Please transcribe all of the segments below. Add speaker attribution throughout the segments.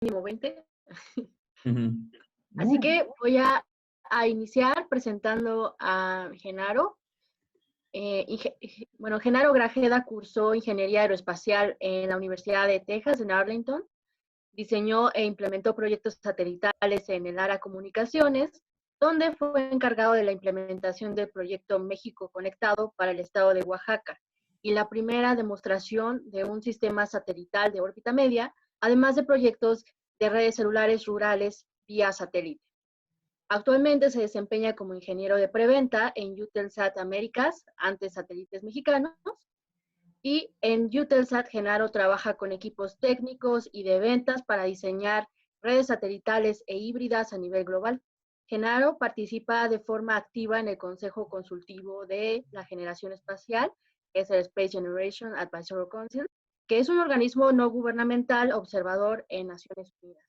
Speaker 1: mínimo 20.
Speaker 2: Ujú.
Speaker 1: Así que voy a iniciar presentando a Genaro. Bueno, Genaro Grajeda cursó Ingeniería Aeroespacial en la Universidad de Texas, en Arlington. Diseñó e implementó proyectos satelitales en el área comunicaciones, donde fue encargado de la implementación del proyecto México Conectado para el estado de Oaxaca y la primera demostración de un sistema satelital de órbita media, además de proyectos de redes celulares rurales vía satélite. Actualmente se desempeña como ingeniero de preventa en Eutelsat Américas, antes Satélites Mexicanos, y en Eutelsat Genaro trabaja con equipos técnicos y de ventas para diseñar redes satelitales e híbridas a nivel global. Genaro participa de forma activa en el Consejo Consultivo de la Generación Espacial, que es el Space Generation Advisory Council, que es un organismo no gubernamental observador en Naciones Unidas.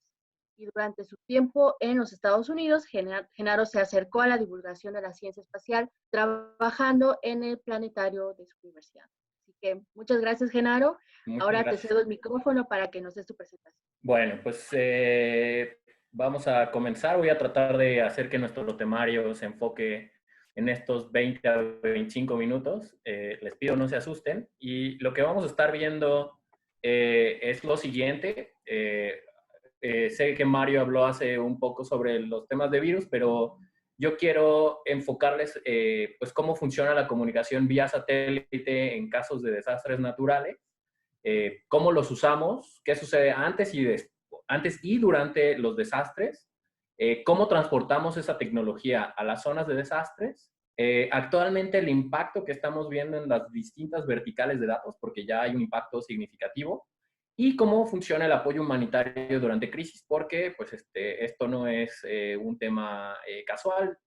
Speaker 1: Y durante su tiempo en los Estados Unidos, Genaro se acercó a la divulgación de la ciencia espacial, trabajando en el planetario de su universidad. Así que muchas gracias, Genaro.
Speaker 2: Muchas
Speaker 1: Ahora te
Speaker 2: gracias.
Speaker 1: cedo el micrófono para que nos des tu presentación.
Speaker 2: Bueno, pues vamos a comenzar. Voy a tratar de hacer que nuestro temario se enfoque en estos 20 a 25 minutos. Les pido no se asusten. Y lo que vamos a estar viendo es lo siguiente. Sé que Mario habló hace un poco sobre los temas de virus, pero yo quiero enfocarles pues cómo funciona la comunicación vía satélite en casos de desastres naturales, cómo los usamos, qué sucede antes y durante los desastres, cómo transportamos esa tecnología a las zonas de desastres, actualmente el impacto que estamos viendo en las distintas verticales de datos, porque ya hay un impacto significativo, y cómo funciona el apoyo humanitario durante crisis, porque pues, esto no es un tema casual,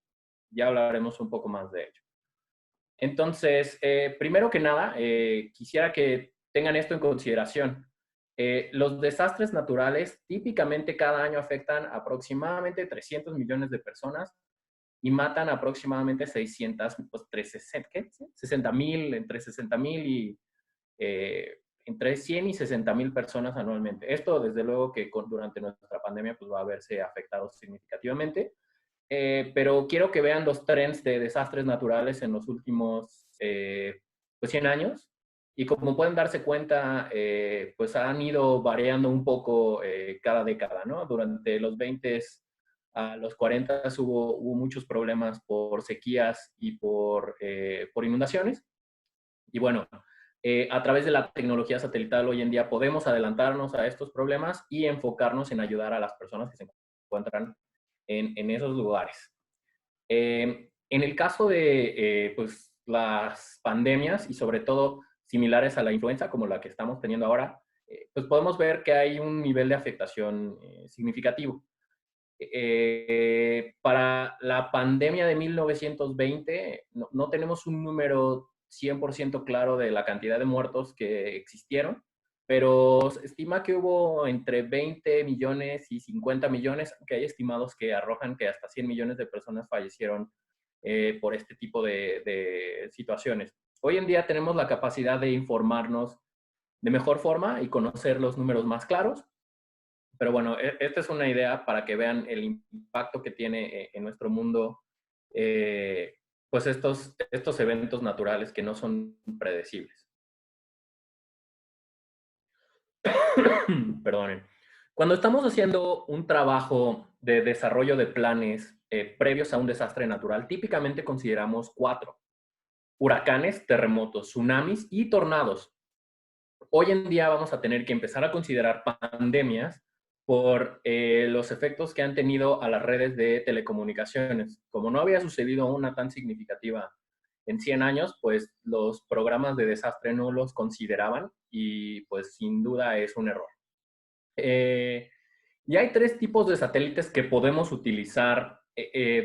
Speaker 2: ya hablaremos un poco más de ello. Entonces, primero que nada, quisiera que tengan esto en consideración. Los desastres naturales típicamente cada año afectan aproximadamente 300 millones de personas y matan aproximadamente 600, pues, 60,000, entre 60,000 y entre 100 y 60,000 personas anualmente. Esto, desde luego, que durante nuestra pandemia pues, va a verse afectado significativamente. Pero quiero que vean los trends de desastres naturales en los últimos pues 100 años. Y como pueden darse cuenta, pues han ido variando un poco cada década, ¿no? Durante los 20 a los 40 hubo muchos problemas por sequías y por inundaciones. Y bueno, a través de la tecnología satelital hoy en día podemos adelantarnos a estos problemas y enfocarnos en ayudar a las personas que se encuentran en esos lugares. En el caso de pues, las pandemias y sobre todo similares a la influenza, como la que estamos teniendo ahora, pues podemos ver que hay un nivel de afectación significativo. Para la pandemia de 1920 no tenemos un número 100% claro de la cantidad de muertos que existieron, pero se estima que hubo entre 20 millones y 50 millones, aunque hay estimados que arrojan que hasta 100 millones de personas fallecieron por este tipo de situaciones. Hoy en día tenemos la capacidad de informarnos de mejor forma y conocer los números más claros, pero bueno, esta es una idea para que vean el impacto que tiene en nuestro mundo pues estos eventos naturales que no son predecibles. Perdonen. Cuando estamos haciendo un trabajo de desarrollo de planes previos a un desastre natural, típicamente consideramos 4: huracanes, terremotos, tsunamis y tornados. Hoy en día vamos a tener que empezar a considerar pandemias por los efectos que han tenido a las redes de telecomunicaciones. Como no había sucedido una tan significativa en 100 años, pues los programas de desastre no los consideraban y pues sin duda es un error. Y hay 3 tipos de satélites que podemos utilizar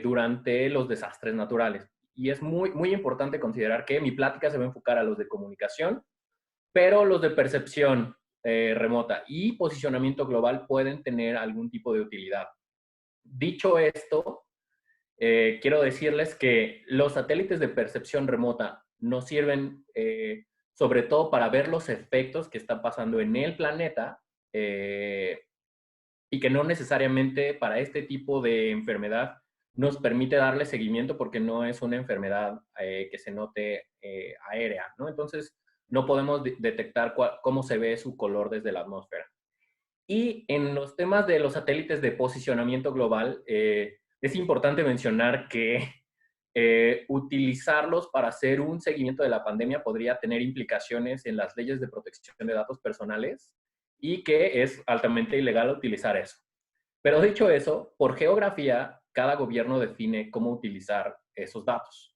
Speaker 2: durante los desastres naturales. Y es muy importante considerar que mi plática se va a enfocar a los de comunicación, pero los de percepción remota y posicionamiento global pueden tener algún tipo de utilidad. Dicho esto, quiero decirles que los satélites de percepción remota nos sirven sobre todo para ver los efectos que están pasando en el planeta y que no necesariamente para este tipo de enfermedad nos permite darle seguimiento porque no es una enfermedad que se note aérea, ¿no? Entonces, no podemos detectar cómo se ve su color desde la atmósfera. Y en los temas de los satélites de posicionamiento global, es importante mencionar que utilizarlos para hacer un seguimiento de la pandemia podría tener implicaciones en las leyes de protección de datos personales y que es altamente ilegal utilizar eso. Pero dicho eso, por geografía, cada gobierno define cómo utilizar esos datos.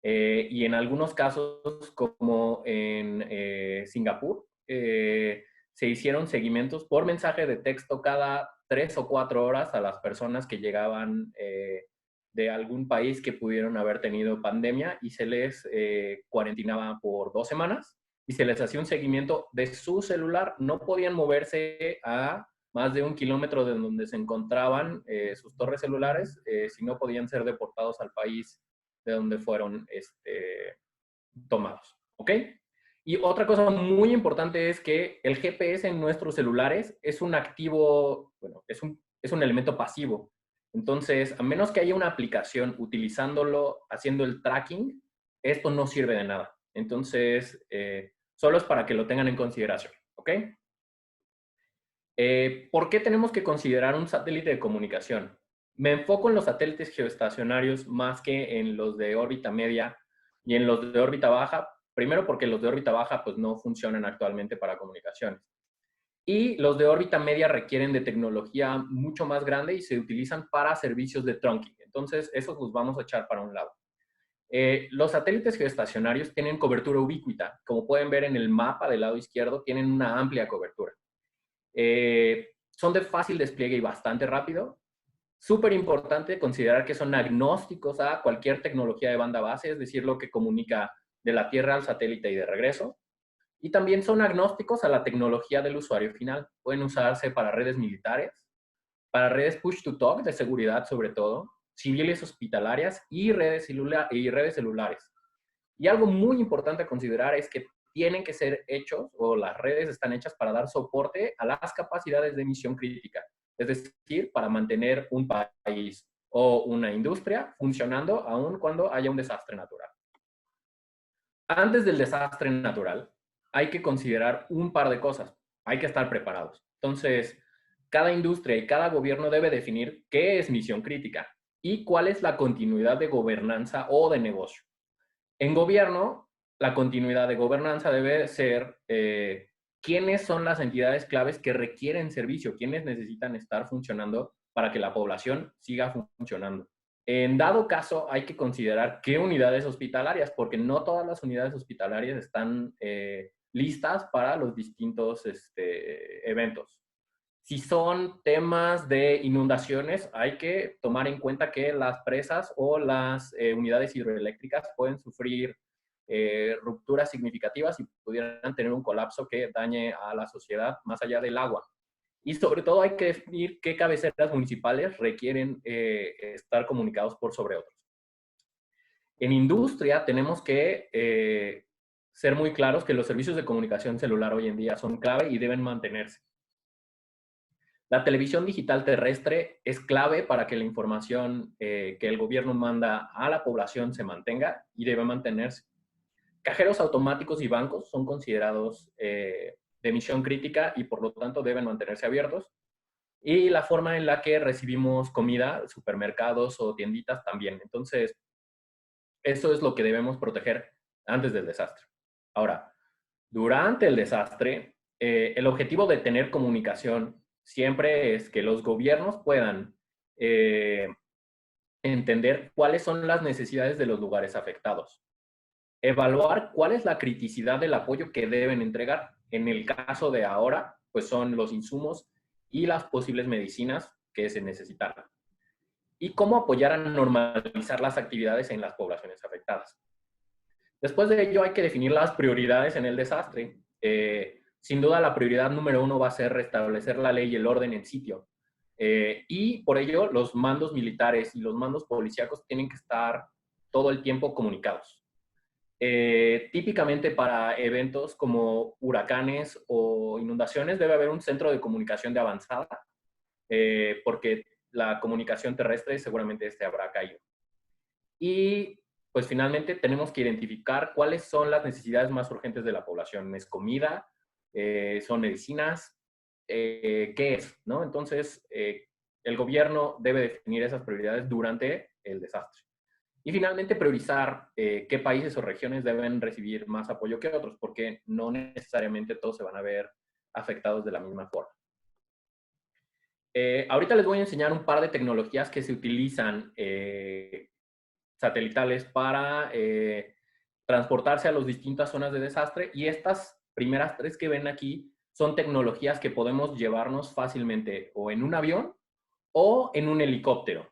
Speaker 2: Y en algunos casos, como en Singapur, se hicieron seguimientos por mensaje de texto cada 3 o 4 horas a las personas que llegaban de algún país que pudieron haber tenido pandemia y se les cuarentinaba por 2 semanas y se les hacía un seguimiento de su celular. No podían moverse a más de 1 kilómetro de donde se encontraban sus torres celulares, si no podían ser deportados al país de donde fueron tomados. ¿Ok? Y otra cosa muy importante es que el GPS en nuestros celulares es un activo, bueno, es un elemento pasivo. Entonces, a menos que haya una aplicación utilizándolo, haciendo el tracking, esto no sirve de nada. Entonces, solo es para que lo tengan en consideración. ¿Ok? ¿Por qué tenemos que considerar un satélite de comunicación? Me enfoco en los satélites geoestacionarios más que en los de órbita media y en los de órbita baja. Primero porque los de órbita baja pues no funcionan actualmente para comunicaciones. Y los de órbita media requieren de tecnología mucho más grande y se utilizan para servicios de trunking. Entonces, esos los vamos a echar para un lado. Los satélites geoestacionarios tienen cobertura ubíquita. Como pueden ver en el mapa del lado izquierdo, tienen una amplia cobertura. Son de fácil despliegue y bastante rápido. Súper importante considerar que son agnósticos a cualquier tecnología de banda base, es decir, lo que comunica de la Tierra al satélite y de regreso. Y también son agnósticos a la tecnología del usuario final. Pueden usarse para redes militares, para redes push-to-talk de seguridad sobre todo, civiles hospitalarias y redes celulares. Y algo muy importante a considerar es que tienen que ser hechos, o las redes están hechas para dar soporte a las capacidades de emisión crítica. Es decir, para mantener un país o una industria funcionando aun cuando haya un desastre natural. Antes del desastre natural, hay que considerar un par de cosas. Hay que estar preparados. Entonces, cada industria y cada gobierno debe definir qué es misión crítica y cuál es la continuidad de gobernanza o de negocio. En gobierno, la continuidad de gobernanza debe ser quiénes son las entidades claves que requieren servicio, quiénes necesitan estar funcionando para que la población siga funcionando. En dado caso, hay que considerar qué unidades hospitalarias, porque no todas las unidades hospitalarias están listas para los distintos eventos. Si son temas de inundaciones, hay que tomar en cuenta que las presas o las unidades hidroeléctricas pueden sufrir rupturas significativas y pudieran tener un colapso que dañe a la sociedad más allá del agua. Y sobre todo hay que definir qué cabeceras municipales requieren estar comunicados por sobre otros. En industria tenemos que ser muy claros que los servicios de comunicación celular hoy en día son clave y deben mantenerse. La televisión digital terrestre es clave para que la información que el gobierno manda a la población se mantenga y debe mantenerse. Cajeros automáticos y bancos son considerados de misión crítica y por lo tanto deben mantenerse abiertos. Y la forma en la que recibimos comida, supermercados o tienditas también. Entonces, eso es lo que debemos proteger antes del desastre. Ahora, durante el desastre, el objetivo de tener comunicación siempre es que los gobiernos puedan entender cuáles son las necesidades de los lugares afectados. Evaluar cuál es la criticidad del apoyo que deben entregar. En el caso de ahora, pues son los insumos y las posibles medicinas que se necesitan. Y cómo apoyar a normalizar las actividades en las poblaciones afectadas. Después de ello hay que definir las prioridades en el desastre. Sin duda la prioridad número 1 va a ser restablecer la ley y el orden en sitio. Y por ello los mandos militares y los mandos policíacos tienen que estar todo el tiempo comunicados. Típicamente para eventos como huracanes o inundaciones debe haber un centro de comunicación de avanzada porque la comunicación terrestre seguramente habrá caído. Y pues finalmente tenemos que identificar cuáles son las necesidades más urgentes de la población. ¿Es comida? ¿Son medicinas? ¿Qué es? ¿No? Entonces, el gobierno debe definir esas prioridades durante el desastre. Y finalmente, priorizar qué países o regiones deben recibir más apoyo que otros, porque no necesariamente todos se van a ver afectados de la misma forma. Ahorita les voy a enseñar un par de tecnologías que se utilizan satelitales para transportarse a las distintas zonas de desastre, y estas primeras tres que ven aquí son tecnologías que podemos llevarnos fácilmente o en un avión o en un helicóptero.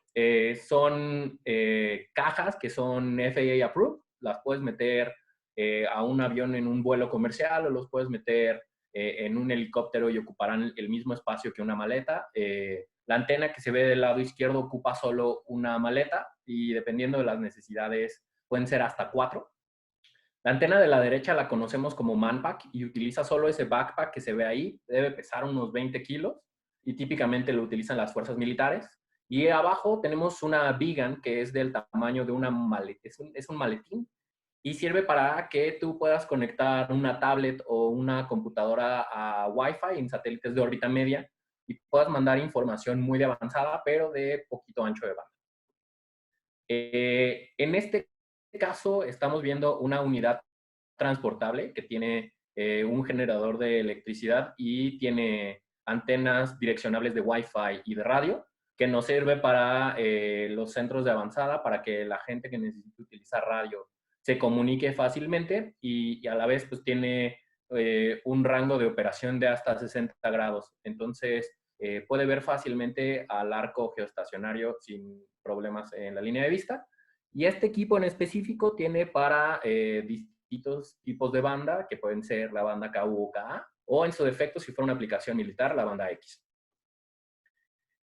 Speaker 2: Son cajas que son FAA approved, las puedes meter a un avión en un vuelo comercial o los puedes meter en un helicóptero y ocuparán el mismo espacio que una maleta. La antena que se ve del lado izquierdo ocupa solo una maleta y dependiendo de las necesidades pueden ser hasta 4. La antena de la derecha la conocemos como manpack y utiliza solo ese backpack que se ve ahí. Debe pesar unos 20 kilos y típicamente lo utilizan las fuerzas militares. Y abajo tenemos una Vigan que es del tamaño de una maleta, es un maletín y sirve para que tú puedas conectar una tablet o una computadora a Wi-Fi en satélites de órbita media y puedas mandar información muy avanzada, pero de poquito ancho de banda. En este caso, estamos viendo una unidad transportable que tiene un generador de electricidad y tiene antenas direccionables de Wi-Fi y de radio, que nos sirve para los centros de avanzada, para que la gente que necesite utilizar radio se comunique fácilmente y a la vez pues tiene un rango de operación de hasta 60 grados. Entonces, puede ver fácilmente al arco geoestacionario sin problemas en la línea de vista. Y este equipo en específico tiene para distintos tipos de banda, que pueden ser la banda KU o KA, o en su defecto, si fuera una aplicación militar, la banda X.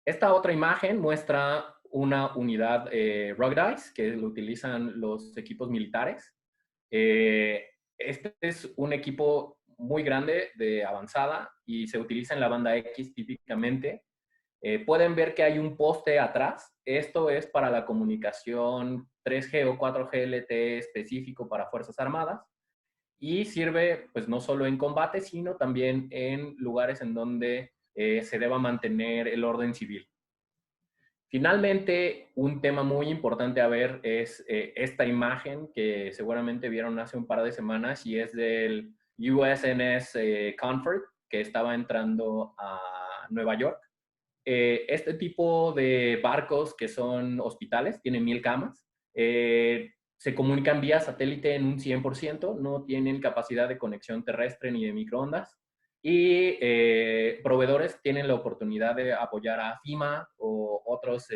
Speaker 2: Esta otra imagen muestra una unidad Ruggedize, que lo utilizan los equipos militares. Este es un equipo muy grande de avanzada y se utiliza en la banda X típicamente. Pueden ver que hay un poste atrás. Esto es para la comunicación 3G o 4G LTE específico para Fuerzas Armadas y sirve pues no solo en combate, sino también en lugares en donde se deba mantener el orden civil. Finalmente, un tema muy importante a ver es esta imagen que seguramente vieron hace un par de semanas y es del USNS Comfort, que estaba entrando a Nueva York. Este tipo de barcos que son hospitales, tienen 1000 camas, se comunican vía satélite en un 100%, no tienen capacidad de conexión terrestre ni de microondas. Y proveedores tienen la oportunidad de apoyar a FEMA o otros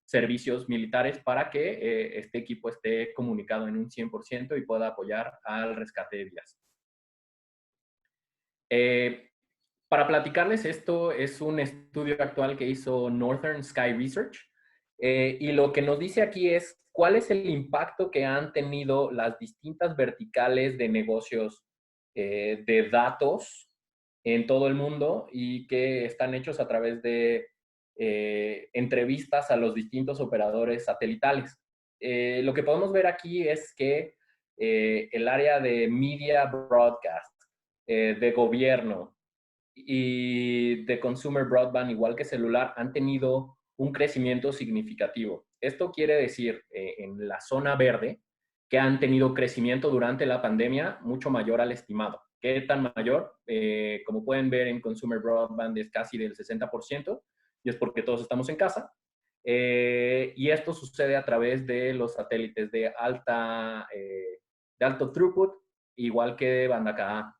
Speaker 2: servicios militares para que este equipo esté comunicado en un 100% y pueda apoyar al rescate de vidas. Para platicarles, esto es un estudio actual que hizo Northern Sky Research y lo que nos dice aquí es cuál es el impacto que han tenido las distintas verticales de negocios de datos en todo el mundo y que están hechos a través de entrevistas a los distintos operadores satelitales. Lo que podemos ver aquí es que el área de media broadcast, de gobierno, y de consumer broadband, igual que celular, han tenido un crecimiento significativo. Esto quiere decir, en la zona verde, que han tenido crecimiento durante la pandemia mucho mayor al estimado. ¿Qué tan mayor? Como pueden ver en consumer broadband es casi del 60%, y es porque todos estamos en casa. Y esto sucede a través de los satélites de alto throughput, igual que de banda KA.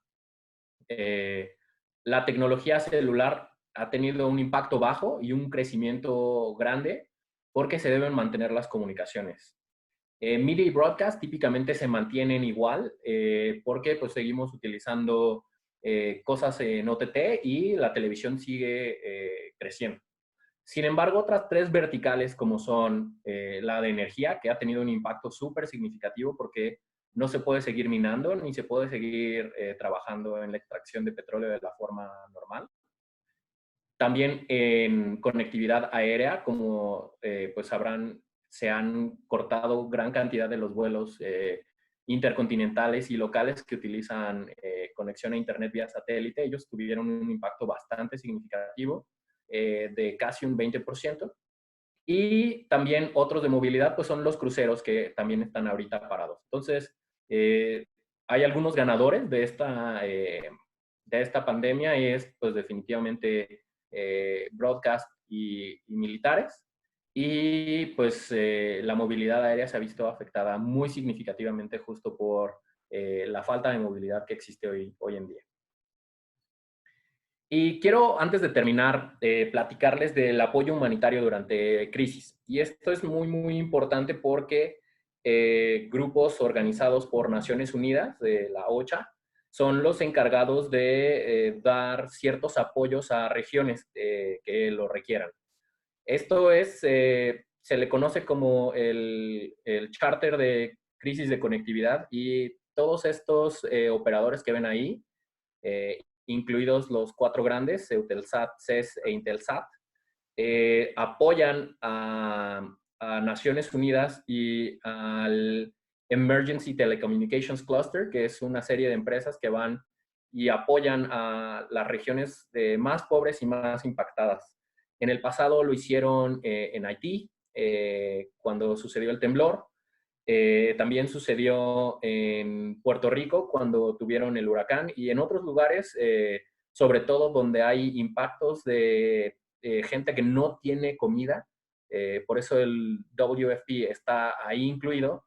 Speaker 2: La tecnología celular ha tenido un impacto bajo y un crecimiento grande porque se deben mantener las comunicaciones. Media y broadcast típicamente se mantienen igual porque pues seguimos utilizando cosas en OTT y la televisión sigue creciendo. Sin embargo, otras tres verticales como son la de energía, que ha tenido un impacto súper significativo porque no se puede seguir minando ni se puede seguir trabajando en la extracción de petróleo de la forma normal. También en conectividad aérea, como pues sabrán, se han cortado gran cantidad de los vuelos intercontinentales y locales que utilizan conexión a Internet vía satélite. Ellos tuvieron un impacto bastante significativo de casi un 20%. Y también otros de movilidad, pues son los cruceros que también están ahorita parados. Entonces, hay algunos ganadores de esta pandemia y es pues definitivamente broadcast y militares. Y pues la movilidad aérea se ha visto afectada muy significativamente justo por la falta de movilidad que existe hoy en día. Y quiero, antes de terminar, platicarles del apoyo humanitario durante crisis. Y esto es muy, muy importante porque grupos organizados por Naciones Unidas, de la OCHA, son los encargados de dar ciertos apoyos a regiones que lo requieran. Esto es, se le conoce como el Charter de Crisis de Conectividad y todos estos operadores que ven ahí, incluidos los 4 grandes, Eutelsat, CES e Intelsat, apoyan a Naciones Unidas y al Emergency Telecommunications Cluster, que es una serie de empresas que van y apoyan a las regiones más pobres y más impactadas. En el pasado lo hicieron en Haití, cuando sucedió el temblor. También sucedió en Puerto Rico cuando tuvieron el huracán y en otros lugares, sobre todo donde hay impactos de gente que no tiene comida. Por eso el WFP está ahí incluido.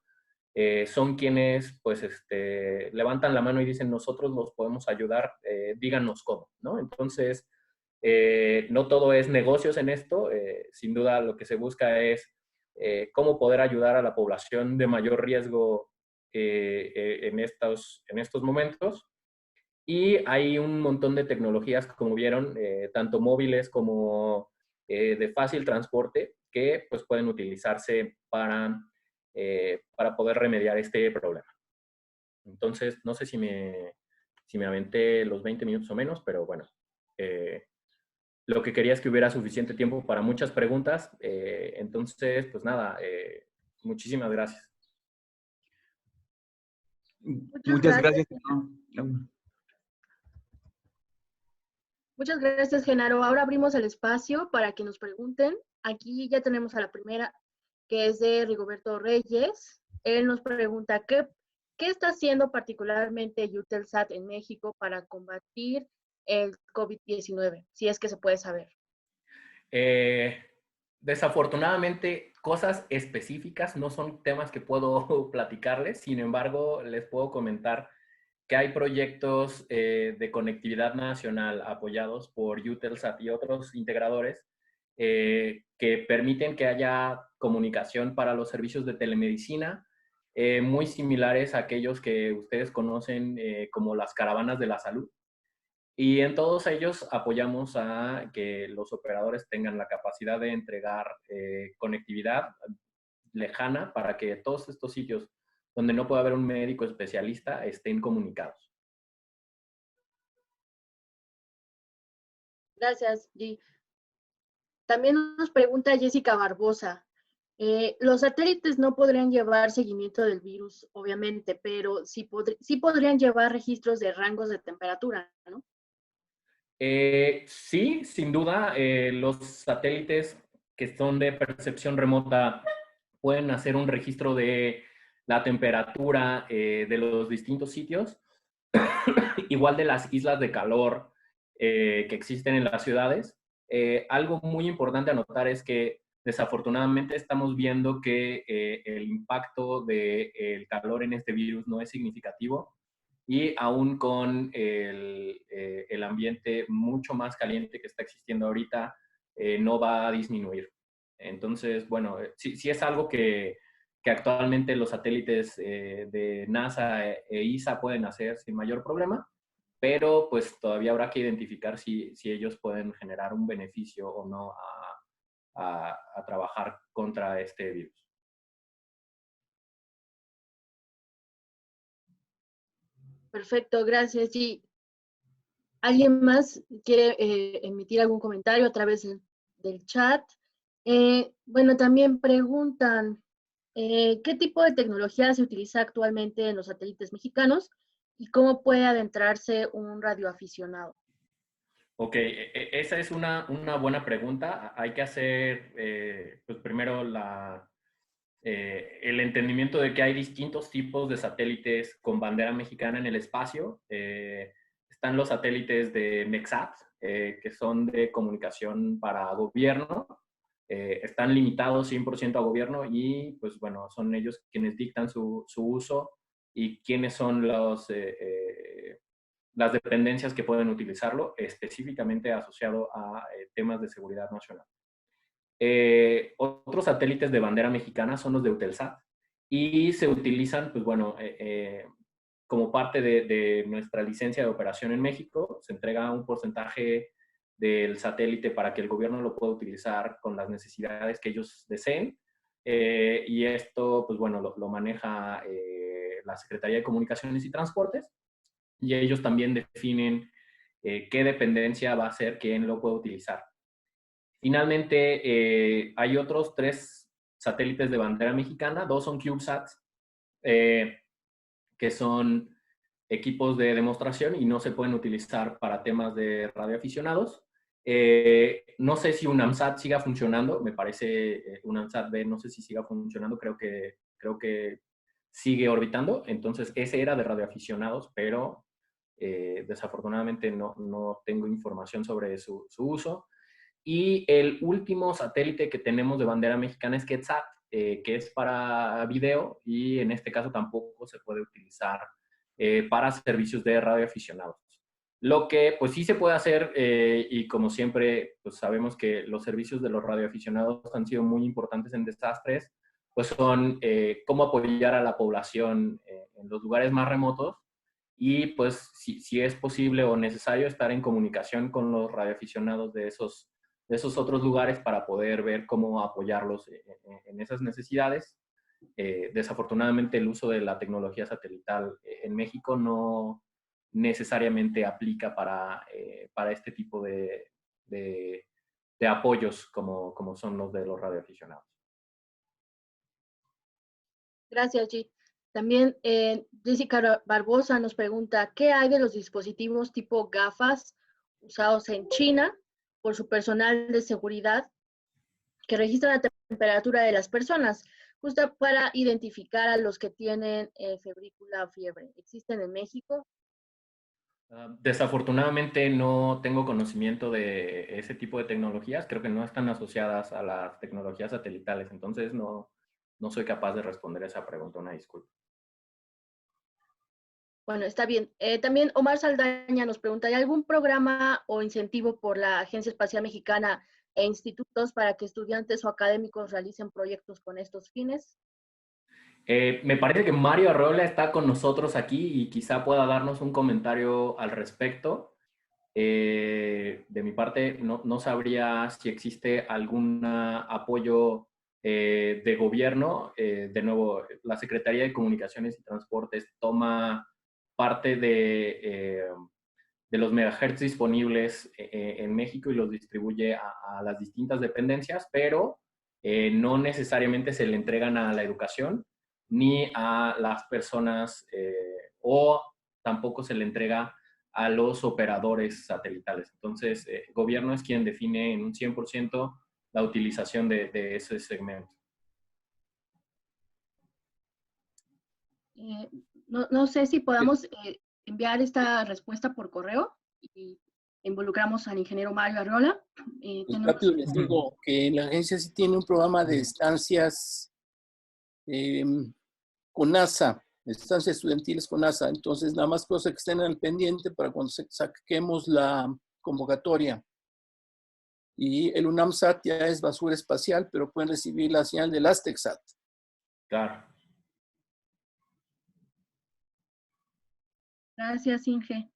Speaker 2: Son quienes pues levantan la mano y dicen nosotros los podemos ayudar, díganos cómo, ¿no? Entonces, no todo es negocios en esto. Sin duda lo que se busca es cómo poder ayudar a la población de mayor riesgo en estos momentos. Y hay un montón de tecnologías, como vieron, tanto móviles como de fácil transporte, que pues, pueden utilizarse para poder remediar este problema. Entonces, no sé si me aventé los 20 minutos o menos, pero bueno, lo que quería es que hubiera suficiente tiempo para muchas preguntas. Entonces, pues nada, muchísimas gracias.
Speaker 3: Muchas gracias.
Speaker 1: Muchas gracias, Genaro. Ahora abrimos el espacio para que nos pregunten. Aquí ya tenemos a la primera, que es de Rigoberto Reyes. Él nos pregunta, ¿qué está haciendo particularmente Eutelsat en México para combatir el COVID-19? Si es que se puede saber.
Speaker 2: Desafortunadamente, cosas específicas no son temas que puedo platicarles. Sin embargo, les puedo comentar que hay proyectos de conectividad nacional apoyados por Eutelsat y otros integradores que permiten que haya comunicación para los servicios de telemedicina, muy similares a aquellos que ustedes conocen como las caravanas de la salud. Y en todos ellos apoyamos a que los operadores tengan la capacidad de entregar conectividad lejana para que todos estos sitios donde no puede haber un médico especialista estén comunicados.
Speaker 1: Gracias, G. También nos pregunta Jessica Barbosa. Los satélites no podrían llevar seguimiento del virus, obviamente, pero sí podrían llevar registros de rangos de temperatura, ¿no?
Speaker 2: Sí, sin duda, los satélites que son de percepción remota pueden hacer un registro de la temperatura de los distintos sitios, igual de las islas de calor que existen en las ciudades. Algo muy importante a notar es que desafortunadamente estamos viendo que el impacto del calor en este virus no es significativo y aún con el ambiente mucho más caliente que está existiendo ahorita, no va a disminuir. Entonces, bueno, sí es algo que actualmente los satélites de NASA e ESA pueden hacer sin mayor problema, pero pues todavía habrá que identificar si ellos pueden generar un beneficio o no a trabajar contra este virus.
Speaker 1: Perfecto, gracias, G. ¿Alguien más quiere emitir algún comentario a través del chat? Bueno, también preguntan, ¿qué tipo de tecnología se utiliza actualmente en los satélites mexicanos y cómo puede adentrarse un radioaficionado?
Speaker 2: Ok, esa es una buena pregunta. Hay que hacer, pues primero el entendimiento de que hay distintos tipos de satélites con bandera mexicana en el espacio. Están los satélites de MEXAT, que son de comunicación para gobierno. Están limitados 100% a gobierno y, pues bueno, son ellos quienes dictan su uso y quiénes son las dependencias que pueden utilizarlo, específicamente asociado a temas de seguridad nacional. Otros satélites de bandera mexicana son los de Eutelsat y se utilizan, pues bueno, como parte de nuestra licencia de operación en México, se entrega un porcentaje del satélite para que el gobierno lo pueda utilizar con las necesidades que ellos deseen. Y esto, pues bueno, lo maneja la Secretaría de Comunicaciones y Transportes y ellos también definen qué dependencia va a ser quién lo puede utilizar. Finalmente, hay otros 3 satélites de bandera mexicana, 2 son CubeSats, que son equipos de demostración y no se pueden utilizar para temas de radioaficionados. No sé si UNAMSAT siga funcionando, me parece UNAMSAT B, no sé si siga funcionando, creo que sigue orbitando, entonces ese era de radioaficionados, pero desafortunadamente no tengo información sobre su uso. Y el último satélite que tenemos de bandera mexicana es QuetzSat, que es para video y en este caso tampoco se puede utilizar para servicios de radioaficionados. Lo que pues sí se puede hacer y como siempre pues sabemos que los servicios de los radioaficionados han sido muy importantes en desastres, pues son cómo apoyar a la población en los lugares más remotos y pues si es posible o necesario estar en comunicación con los radioaficionados de esos otros lugares para poder ver cómo apoyarlos en esas necesidades. Desafortunadamente el uso de la tecnología satelital en México no necesariamente aplica para este tipo de apoyos como son los de los radioaficionados.
Speaker 1: Gracias, G. También Jessica Barbosa nos pregunta, ¿qué hay de los dispositivos tipo gafas usados en China por su personal de seguridad que registran la temperatura de las personas, justo para identificar a los que tienen febrícula o fiebre? ¿Existen en México?
Speaker 2: Desafortunadamente no tengo conocimiento de ese tipo de tecnologías, creo que no están asociadas a las tecnologías satelitales, entonces no soy capaz de responder esa pregunta, una disculpa.
Speaker 1: Bueno, está bien. También Omar Saldaña nos pregunta, ¿hay algún programa o incentivo por la Agencia Espacial Mexicana e institutos para que estudiantes o académicos realicen proyectos con estos fines?
Speaker 2: Me parece que Mario Arreola está con nosotros aquí y quizá pueda darnos un comentario al respecto. De mi parte, no sabría si existe algún apoyo de gobierno. De nuevo, la Secretaría de Comunicaciones y Transportes toma parte de los megahertz disponibles en México y los distribuye a las distintas dependencias, pero no necesariamente se le entregan a la educación ni a las personas o tampoco se le entrega a los operadores satelitales. Entonces, el gobierno es quien define en un 100% la utilización de ese segmento.
Speaker 1: No sé si podamos enviar esta respuesta por correo y involucramos al ingeniero Mario Arreola.
Speaker 4: Pues rápido les digo que la agencia sí tiene un programa de estancias con NASA, estancias estudiantiles con NASA. Entonces, nada más cosa que estén al pendiente para cuando saquemos la convocatoria. Y el UNAMSAT ya es basura espacial, pero pueden recibir la señal del Aztecsat.
Speaker 2: Claro.
Speaker 1: Gracias, Inge.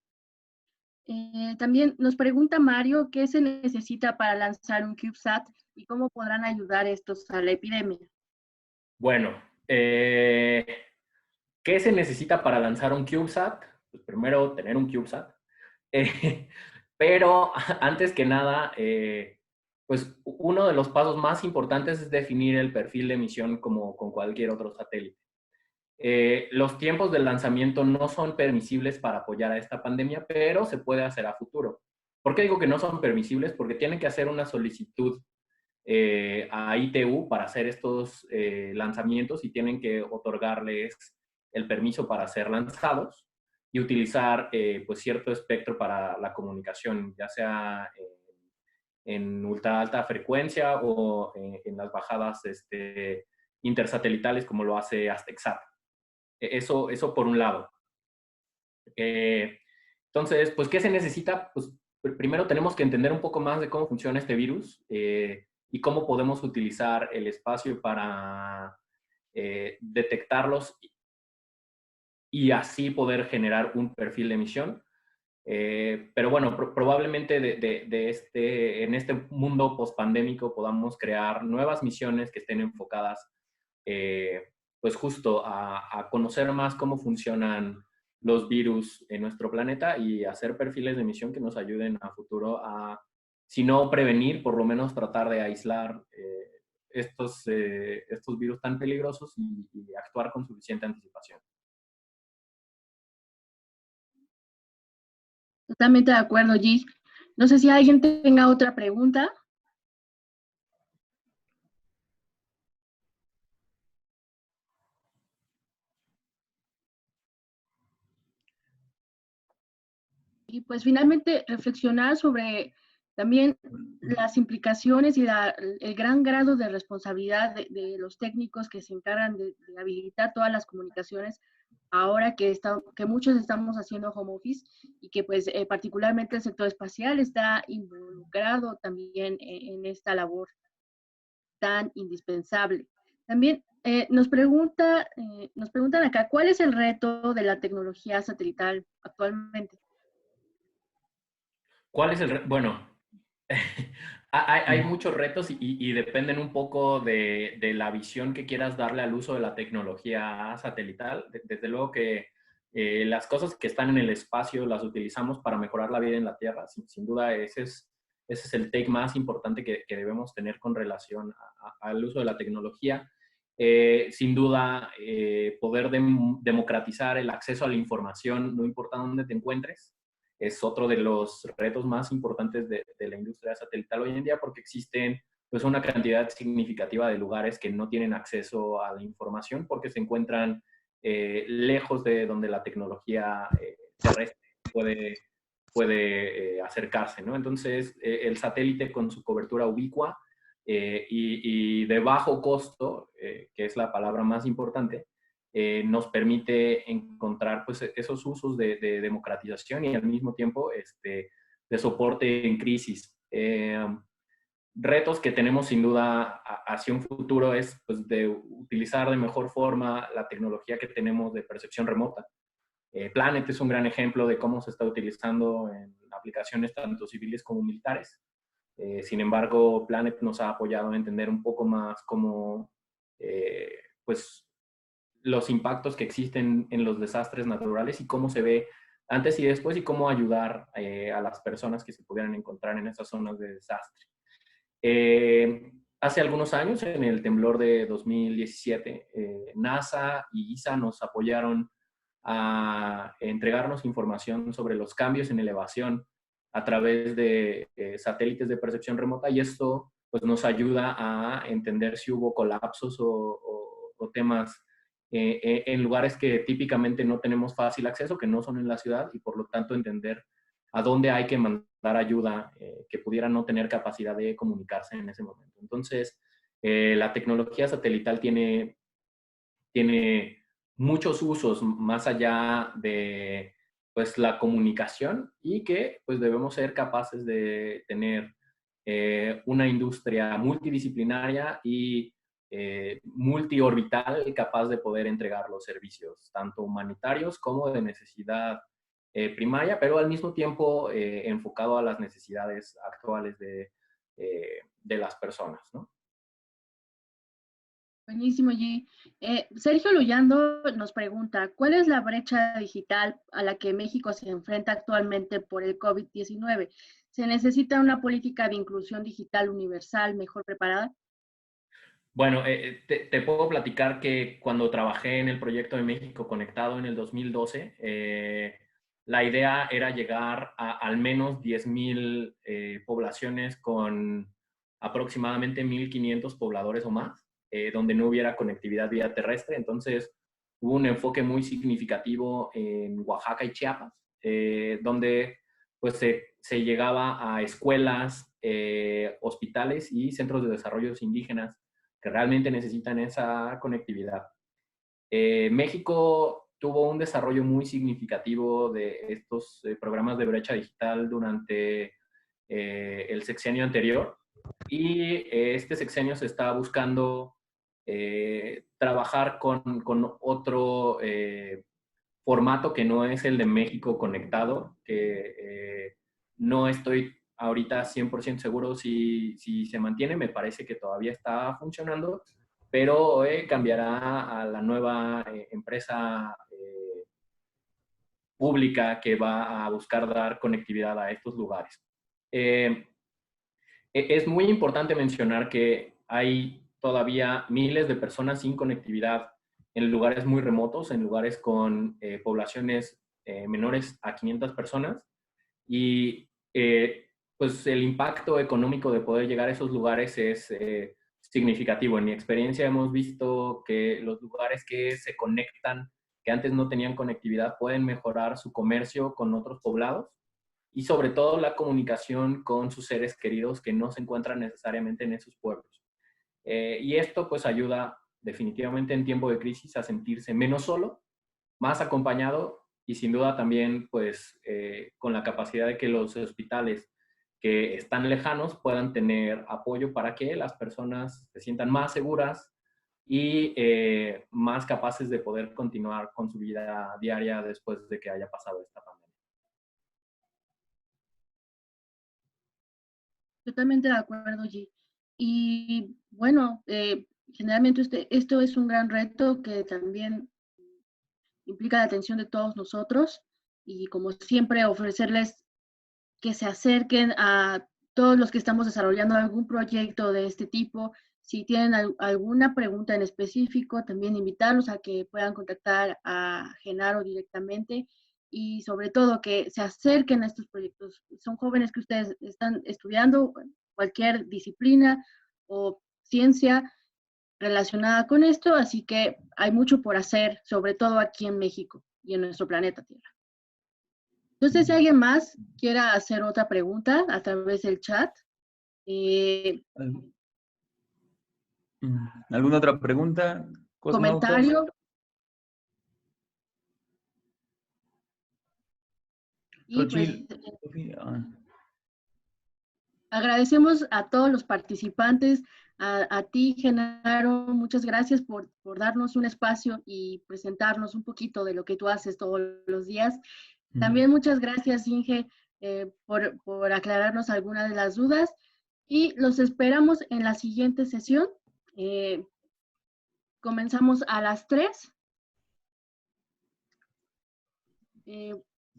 Speaker 1: También nos pregunta Mario, ¿qué se necesita para lanzar un CubeSat y cómo podrán ayudar estos a la epidemia?
Speaker 2: Bueno, ¿qué se necesita para lanzar un CubeSat? Pues primero tener un CubeSat. Pero antes que nada, pues uno de los pasos más importantes es definir el perfil de emisión como con cualquier otro satélite. Los tiempos del lanzamiento no son permisibles para apoyar a esta pandemia, pero se puede hacer a futuro. ¿Por qué digo que no son permisibles? Porque tienen que hacer una solicitud a ITU para hacer estos lanzamientos y tienen que otorgarles el permiso para ser lanzados y utilizar pues cierto espectro para la comunicación, ya sea en ultra alta frecuencia o en las bajadas intersatelitales como lo hace Aztec-SAT. Eso por un lado. Entonces, pues, ¿qué se necesita? Pues, primero tenemos que entender un poco más de cómo funciona este virus y cómo podemos utilizar el espacio para detectarlos y así poder generar un perfil de emisión. Pero bueno, probablemente en este mundo pospandémico podamos crear nuevas misiones que estén enfocadas pues justo a conocer más cómo funcionan los virus en nuestro planeta y hacer perfiles de emisión que nos ayuden a futuro a, si no prevenir, por lo menos tratar de aislar estos virus tan peligrosos y actuar con suficiente anticipación.
Speaker 1: Totalmente de acuerdo, Gis. No sé si alguien tenga otra pregunta. Y pues finalmente reflexionar sobre también las implicaciones y el gran grado de responsabilidad de los técnicos que se encargan de habilitar todas las comunicaciones ahora que muchos estamos haciendo home office y que pues particularmente el sector espacial está involucrado también en esta labor tan indispensable. También nos preguntan acá, ¿cuál es el reto de la tecnología satelital actualmente?
Speaker 2: ¿Cuál es el reto? Bueno, hay muchos retos y dependen un poco de la visión que quieras darle al uso de la tecnología satelital. Desde luego que las cosas que están en el espacio las utilizamos para mejorar la vida en la Tierra. Sin duda, ese es el take más importante que debemos tener con relación al uso de la tecnología. Sin duda, poder democratizar el acceso a la información, no importa dónde te encuentres, es otro de los retos más importantes de la industria satelital hoy en día porque existen pues una cantidad significativa de lugares que no tienen acceso a la información porque se encuentran lejos de donde la tecnología terrestre puede acercarse, ¿no? Entonces, el satélite con su cobertura ubicua y de bajo costo, que es la palabra más importante, nos permite encontrar pues, esos usos de democratización y al mismo tiempo de soporte en crisis. Retos que tenemos sin duda hacia un futuro es pues, de utilizar de mejor forma la tecnología que tenemos de percepción remota. Planet es un gran ejemplo de cómo se está utilizando en aplicaciones tanto civiles como militares. Sin embargo, Planet nos ha apoyado a entender un poco más cómo pues, los impactos que existen en los desastres naturales y cómo se ve antes y después y cómo ayudar a las personas que se pudieran encontrar en esas zonas de desastre. Hace algunos años, en el temblor de 2017, NASA y ISA nos apoyaron a entregarnos información sobre los cambios en elevación a través de satélites de percepción remota y esto pues, nos ayuda a entender si hubo colapsos o temas en lugares que típicamente no tenemos fácil acceso, que no son en la ciudad y por lo tanto entender a dónde hay que mandar ayuda que pudiera no tener capacidad de comunicarse en ese momento. Entonces, la tecnología satelital tiene muchos usos más allá de pues, la comunicación y que pues, debemos ser capaces de tener una industria multidisciplinaria y multiorbital capaz de poder entregar los servicios, tanto humanitarios como de necesidad primaria, pero al mismo tiempo enfocado a las necesidades actuales de las personas, ¿no?
Speaker 1: Buenísimo, G. Sergio Luyando nos pregunta, ¿cuál es la brecha digital a la que México se enfrenta actualmente por el COVID-19? ¿Se necesita una política de inclusión digital universal mejor preparada?
Speaker 2: Bueno, te puedo platicar que cuando trabajé en el proyecto de México Conectado en el 2012, la idea era llegar a al menos 10,000 poblaciones con aproximadamente 1,500 pobladores o más, donde no hubiera conectividad vía terrestre. Entonces, hubo un enfoque muy significativo en Oaxaca y Chiapas, donde pues se llegaba a escuelas, hospitales y centros de desarrollos indígenas que realmente necesitan esa conectividad. México tuvo un desarrollo muy significativo de estos programas de brecha digital durante el sexenio anterior y este sexenio se está buscando trabajar con otro formato que no es el de México Conectado, que no estoy ahorita 100% seguro si se mantiene, me parece que todavía está funcionando, pero cambiará a la nueva empresa pública que va a buscar dar conectividad a estos lugares. Es muy importante mencionar que hay todavía miles de personas sin conectividad en lugares muy remotos, en lugares con poblaciones menores a 500 personas. Y pues el impacto económico de poder llegar a esos lugares es significativo. En mi experiencia hemos visto que los lugares que se conectan, que antes no tenían conectividad, pueden mejorar su comercio con otros poblados y sobre todo la comunicación con sus seres queridos que no se encuentran necesariamente en esos pueblos. Y esto pues ayuda definitivamente en tiempo de crisis a sentirse menos solo, más acompañado y sin duda también pues con la capacidad de que los hospitales que están lejanos puedan tener apoyo para que las personas se sientan más seguras y más capaces de poder continuar con su vida diaria después de que haya pasado esta pandemia.
Speaker 1: Totalmente de acuerdo, G. Y bueno, generalmente esto es un gran reto que también implica la atención de todos nosotros y como siempre ofrecerles que se acerquen a todos los que estamos desarrollando algún proyecto de este tipo. Si tienen alguna pregunta en específico, también invitarlos a que puedan contactar a Genaro directamente y sobre todo que se acerquen a estos proyectos. Son jóvenes que ustedes están estudiando cualquier disciplina o ciencia relacionada con esto, así que hay mucho por hacer, sobre todo aquí en México y en nuestro planeta Tierra. No sé si alguien más quiera hacer otra pregunta a través del chat.
Speaker 3: ¿Alguna otra pregunta, cosmonautas?
Speaker 1: Comentario. Y pues agradecemos a todos los participantes, a ti, Genaro, muchas gracias por darnos un espacio y presentarnos un poquito de lo que tú haces todos los días. También muchas gracias, Inge, por aclararnos algunas de las dudas y los esperamos en la siguiente sesión. Comenzamos a las 3. Sí.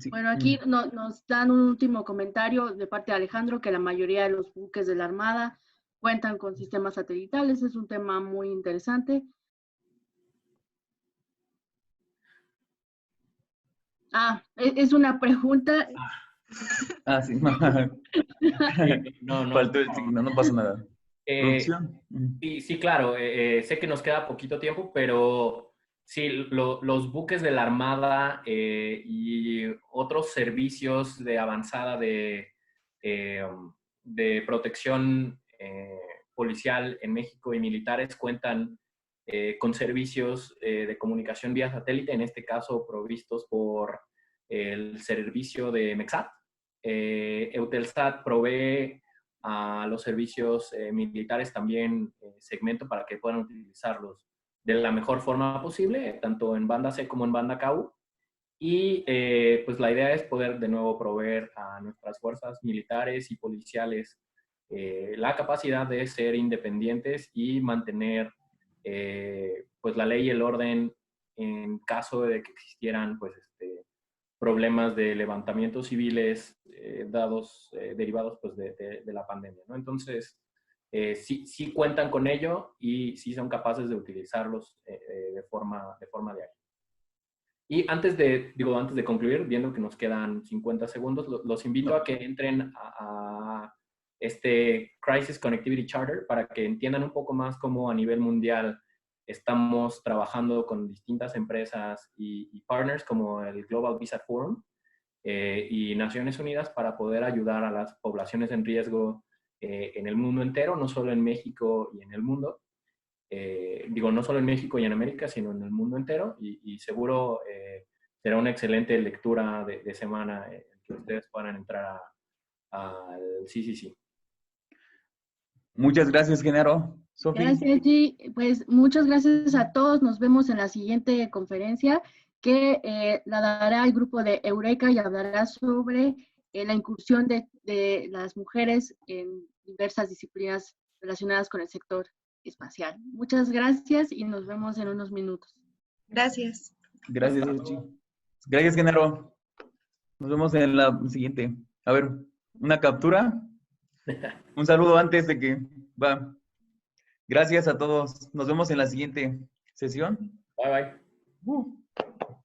Speaker 1: Bueno, aquí nos dan un último comentario de parte de Alejandro, que la mayoría de los buques de la Armada cuentan con sistemas satelitales. Es un tema muy interesante. Es una pregunta.
Speaker 3: Sí.
Speaker 2: No,
Speaker 3: Faltó el signo, no pasa nada. ¿Producción?
Speaker 2: Sí, claro. Sé que nos queda poquito tiempo, pero sí, los buques de la Armada y otros servicios de avanzada de protección policial en México y militares cuentan con servicios de comunicación vía satélite, en este caso provistos por el servicio de MEXAT. Eutelsat provee a los servicios militares también segmento para que puedan utilizarlos de la mejor forma posible, tanto en banda C como en banda KU. Y pues la idea es poder de nuevo proveer a nuestras fuerzas militares y policiales la capacidad de ser independientes y mantener pues la ley y el orden en caso de que existieran pues, problemas de levantamientos civiles derivados pues, de la pandemia, ¿no? Entonces, sí cuentan con ello y sí son capaces de utilizarlos de forma diaria. Y antes de concluir, viendo que nos quedan 50 segundos, los invito a que entren a este Crisis Connectivity Charter para que entiendan un poco más cómo a nivel mundial estamos trabajando con distintas empresas y partners como el Global Visa Forum y Naciones Unidas para poder ayudar a las poblaciones en riesgo en el mundo entero, no solo en México y en el mundo. No solo en México y en América, sino en el mundo entero, y seguro será una excelente lectura de semana que ustedes puedan entrar al CCC.
Speaker 3: Muchas gracias, Genaro. Sofi.
Speaker 1: Gracias, G. Pues muchas gracias a todos. Nos vemos en la siguiente conferencia que la dará el grupo de Eureka y hablará sobre la incursión de las mujeres en diversas disciplinas relacionadas con el sector espacial. Muchas gracias y nos vemos en unos minutos.
Speaker 5: Gracias.
Speaker 3: Gracias, Sofi. Gracias, Genaro. Nos vemos en la siguiente. A ver, una captura. Un saludo antes de que va. Gracias a todos. Nos vemos en la siguiente sesión.
Speaker 2: Bye, bye.